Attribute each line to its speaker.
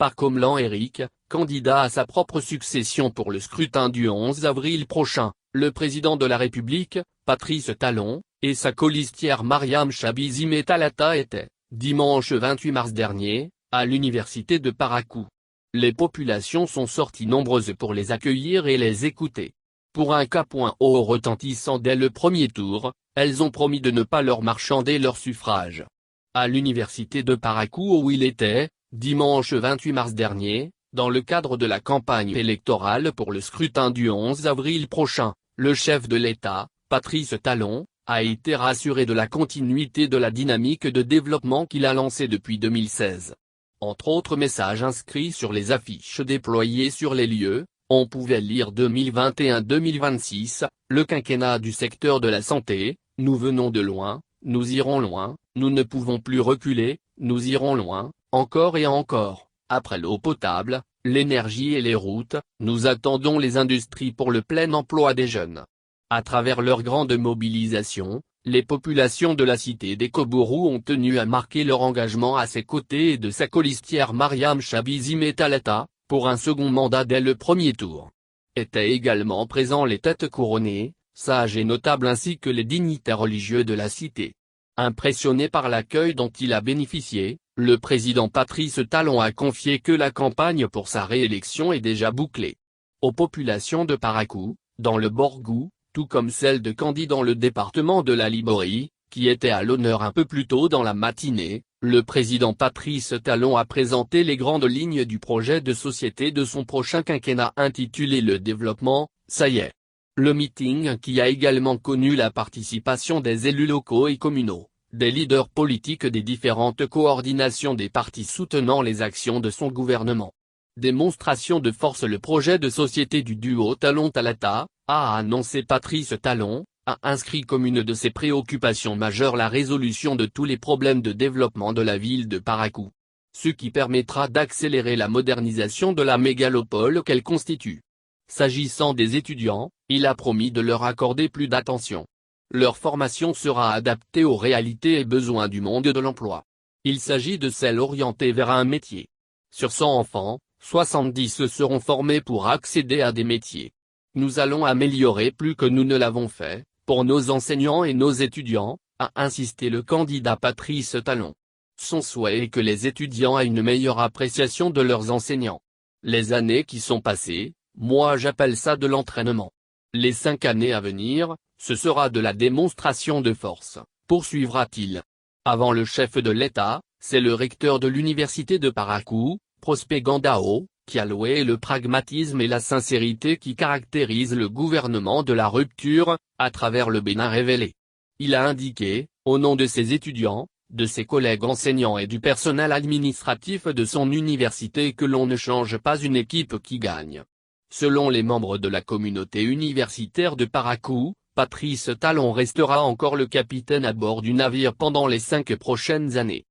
Speaker 1: par Comblan Éric, candidat à sa propre succession pour le scrutin du 11 avril prochain, le président de la République, Patrice Talon, et sa colistière Mariam Chabizi Talata étaient, dimanche 28 mars dernier, à l'université de Parakou. Les populations sont sorties nombreuses pour les accueillir et les écouter. Pour un cas point haut retentissant dès le premier tour, elles ont promis de ne pas leur marchander leur suffrage. À l'université de Parakou où il était, dimanche 28 mars dernier, dans le cadre de la campagne électorale pour le scrutin du 11 avril prochain, le chef de l'État, Patrice Talon, a été rassuré de la continuité de la dynamique de développement qu'il a lancée depuis 2016. Entre autres messages inscrits sur les affiches déployées sur les lieux, on pouvait lire 2021-2026, le quinquennat du secteur de la santé, nous venons de loin, nous irons loin, nous ne pouvons plus reculer, nous irons loin, encore et encore, après l'eau potable, l'énergie et les routes, nous attendons les industries pour le plein emploi des jeunes. À travers leur grande mobilisation, les populations de la cité des Kobourou ont tenu à marquer leur engagement à ses côtés et de sa colistière Mariam Chabizi Talata, pour un second mandat dès le premier tour. Étaient également présents les têtes couronnées, sages et notables ainsi que les dignitaires religieux de la cité. Impressionné par l'accueil dont il a bénéficié, le président Patrice Talon a confié que la campagne pour sa réélection est déjà bouclée. Aux populations de Parakou, dans le Borgou, tout comme celle de Kandi dans le département de la Liborie, qui était à l'honneur un peu plus tôt dans la matinée, le président Patrice Talon a présenté les grandes lignes du projet de société de son prochain quinquennat intitulé Le développement, ça y est. Le meeting qui a également connu la participation des élus locaux et communaux, des leaders politiques des différentes coordinations des partis soutenant les actions de son gouvernement. Démonstration de force. Le projet de société du duo Talon-Talata, a annoncé Patrice Talon, a inscrit comme une de ses préoccupations majeures la résolution de tous les problèmes de développement de la ville de Parakou. Ce qui permettra d'accélérer la modernisation de la mégalopole qu'elle constitue. S'agissant des étudiants, il a promis de leur accorder plus d'attention. Leur formation sera adaptée aux réalités et besoins du monde de l'emploi. Il s'agit de celles orientées vers un métier. Sur 100 enfants, 70 seront formés pour accéder à des métiers. Nous allons améliorer plus que nous ne l'avons fait, pour nos enseignants et nos étudiants, a insisté le candidat Patrice Talon. Son souhait est que les étudiants aient une meilleure appréciation de leurs enseignants. Les années qui sont passées, moi j'appelle ça de l'entraînement. Les 5 années à venir, ce sera de la démonstration de force, poursuivra-t-il. Avant le chef de l'État, c'est le recteur de l'université de Parakou, Prosper Gandao, qui a loué le pragmatisme et la sincérité qui caractérisent le gouvernement de la rupture, à travers le Bénin révélé. Il a indiqué, au nom de ses étudiants, de ses collègues enseignants et du personnel administratif de son université que l'on ne change pas une équipe qui gagne. Selon les membres de la communauté universitaire de Parakou, Patrice Talon restera encore le capitaine à bord du navire pendant les 5 prochaines années.